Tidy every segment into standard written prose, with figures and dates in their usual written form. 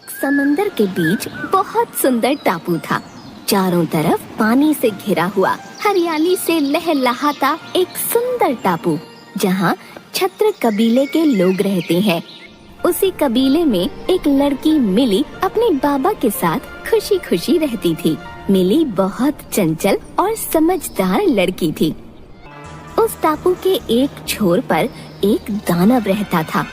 एक समंदर के बीच बहुत सुंदर टापू था। चारों तरफ पानी से घिरा हुआ, हरियाली से लहलहाता एक सुंदर टापू, जहाँ छत्र कबीले के लोग रहते हैं। उसी कबीले में एक लड़की मिली अपने बाबा के साथ खुशी खुशी रहती थी। मिली बहुत चंचल और समझदार लड़की थी। उस टापू के एक छोर पर एक दानव रहता था,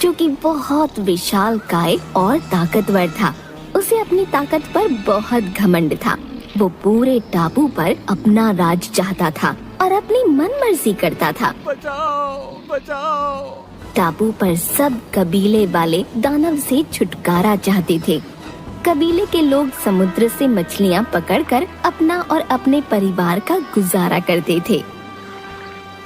जो कि बहुत विशालकाय और ताकतवर था। उसे अपनी ताकत पर बहुत घमंड था। वो पूरे टापू पर अपना राज चाहता था और अपनी मनमर्जी करता था। बचाओ बचाओ। टापू पर सब कबीले वाले दानव से छुटकारा चाहते थे। कबीले के लोग समुद्र से मछलियाँ पकड़कर अपना और अपने परिवार का गुजारा करते थे।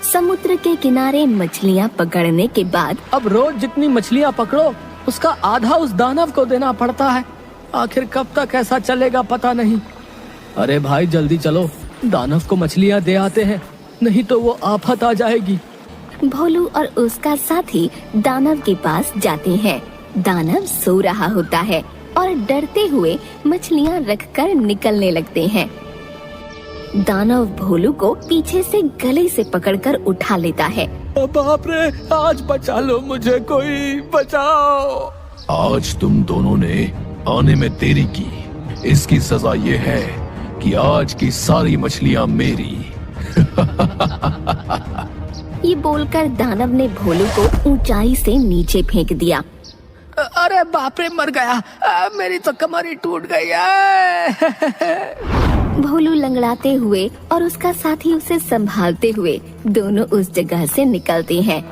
समुद्र के किनारे मछलियाँ पकड़ने के बाद अब रोज जितनी मछलियाँ पकड़ो उसका आधा उस दानव को देना पड़ता है। आखिर कब तक ऐसा चलेगा पता नहीं। अरे भाई जल्दी चलो, दानव को मछलियाँ दे आते हैं, नहीं तो वो आफत आ जाएगी। भोलू और उसका साथी दानव के पास जाते हैं। दानव सो रहा होता है और डरते हुए मछलियाँ रखकर निकलने लगते हैं। दानव भोलू को पीछे से गले से पकड़कर उठा लेता है। बाप रे, आज बचा लो मुझे, कोई बचाओ। आज तुम दोनों ने आने में देरी की, इसकी सजा ये है कि आज की सारी मछलियाँ मेरी। ये बोलकर दानव ने भोलू को ऊंचाई से नीचे फेंक दिया। अरे बाप रे, मर गया। मेरी तो कमर ही टूट गई है। भोलू लंगड़ाते हुए और उसका साथी उसे संभालते हुए दोनों उस जगह से निकलते हैं।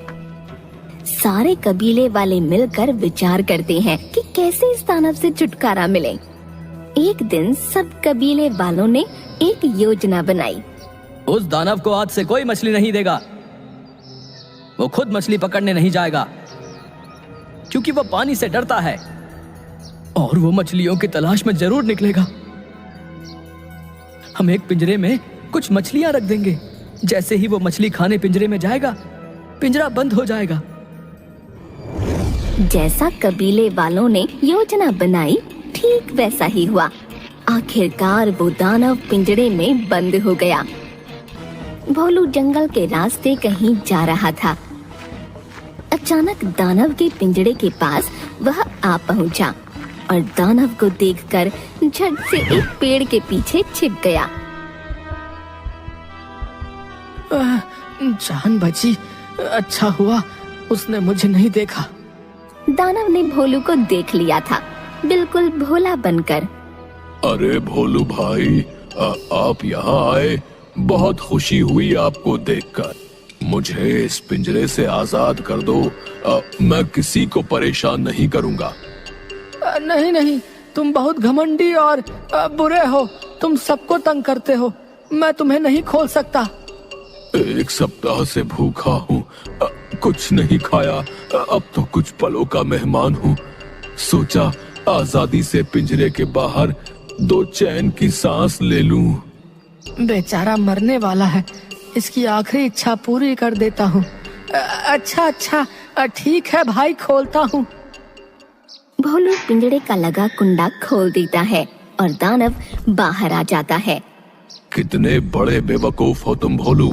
सारे कबीले वाले मिलकर विचार करते हैं कि कैसे इस दानव से छुटकारा मिले। एक दिन सब कबीले वालों ने एक योजना बनाई। उस दानव को आज से कोई मछली नहीं देगा। वो खुद मछली पकड़ने नहीं जाएगा, क्योंकि वो पानी से डरता है, और वो मछलियों की तलाश में जरूर निकलेगा। हम एक पिंजरे में कुछ मछलियां रख देंगे। जैसे ही वो मछली खाने पिंजरे में जाएगा, पिंजरा बंद हो जाएगा। जैसा कबीले वालों ने योजना बनाई, ठीक वैसा ही हुआ। आखिरकार वो दानव पिंजरे में बंद हो गया। भोलू जंगल के रास्ते कहीं जा रहा था। अचानक दानव के पिंजरे के पास वह आ पहुंचा और दानव को देखकर झट से एक पेड़ के पीछे छिप गया। जान बची, अच्छा हुआ उसने मुझे नहीं देखा। दानव ने भोलू को देख लिया था, बिल्कुल भोला बनकर। अरे भोलू भाई, आप यहाँ आए, बहुत खुशी हुई आपको देखकर। मुझे इस पिंजरे से आजाद कर दो, मैं किसी को परेशान नहीं करूँगा। नहीं नहीं, तुम बहुत घमंडी और बुरे हो। तुम सबको तंग करते हो। मैं तुम्हें नहीं खोल सकता। एक सप्ताह से भूखा हूँ, कुछ नहीं खाया। अब तो कुछ पलों का मेहमान हूँ। सोचा आजादी से पिंजरे के बाहर दो चैन की सांस ले लूं। बेचारा मरने वाला है, इसकी आखिरी इच्छा पूरी कर देता हूँ। अच्छा, ठीक है भाई, खोलता हूँ। भोलू पिंजरे का लगा कुंडा खोल देता है और दानव बाहर आ जाता है। कितने बड़े बेवकूफ हो तुम भोलू।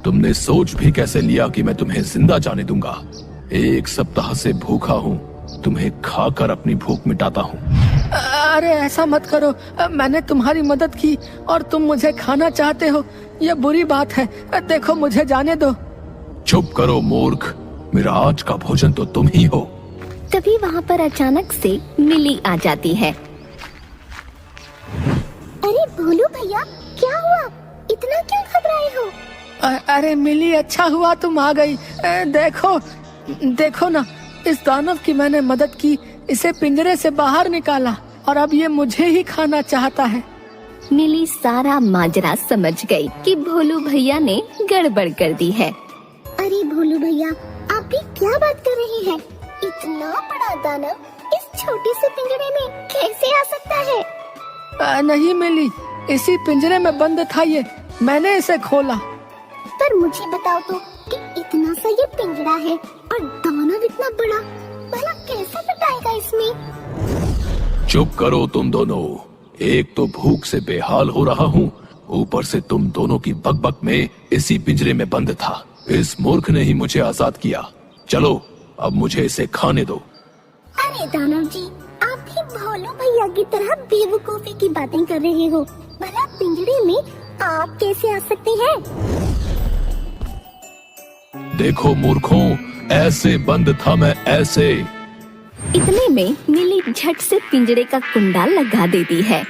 तुमने सोच भी कैसे लिया कि मैं तुम्हें जिंदा जाने दूंगा। एक सप्ताह से भूखा हूँ, तुम्हें खाकर अपनी भूख मिटाता हूँ। अरे ऐसा मत करो, मैंने तुम्हारी मदद की और तुम मुझे खाना चाहते हो, यह बुरी बात है। देखो, मुझे जाने दो। चुप करो मूर्ख, मेरा आज का भोजन तो तुम ही हो। तभी वहाँ पर अचानक से मिली आ जाती है। अरे भोलू भैया, क्या हुआ? इतना क्यों घबराए हो? अरे मिली, अच्छा हुआ तुम आ गई। देखो ना, इस दानव की मैंने मदद की, इसे पिंजरे से बाहर निकाला और अब ये मुझे ही खाना चाहता है। मिली सारा माजरा समझ गई कि भोलू भैया ने गड़बड़ कर दी है। अरे भोलू भैया, आप भी क्या बात कर रही हैं? इतना बड़ा दानव इस छोटे से पिंजरे में कैसे आ सकता है? नहीं मिली, इसी पिंजरे में बंद था ये, मैंने इसे खोला। पर मुझे बताओ तो कि इतना सा ये पिंजरा है और दानव इतना बड़ा, भला कैसे बिठाएगा इसमें? चुप करो तुम दोनों। एक तो भूख से बेहाल हो रहा हूँ, ऊपर से तुम दोनों की बकबक में इसी पिंजरे में बंद था। इस मूर्ख ने ही मुझे आजाद किया। चलो अब मुझे इसे खाने दो। अरे दानव जी, आप भी भोलू भैया की तरह बेवकूफी की बातें कर रहे हो। भला पिंजरे में आप कैसे आ सकते हैं? देखो मूर्खों, ऐसे बंद था मैं, ऐसे। इतने में मिली झट से पिंजरे का कुंडा लगा देती है।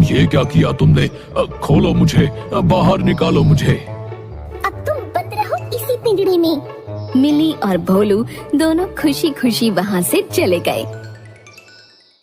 ये क्या किया तुमने? खोलो मुझे, बाहर निकालो मुझे। अब तुम बंद रहो इसी पिंजरे में। मिली और भोलू दोनों खुशी खुशी वहाँ से चले गए।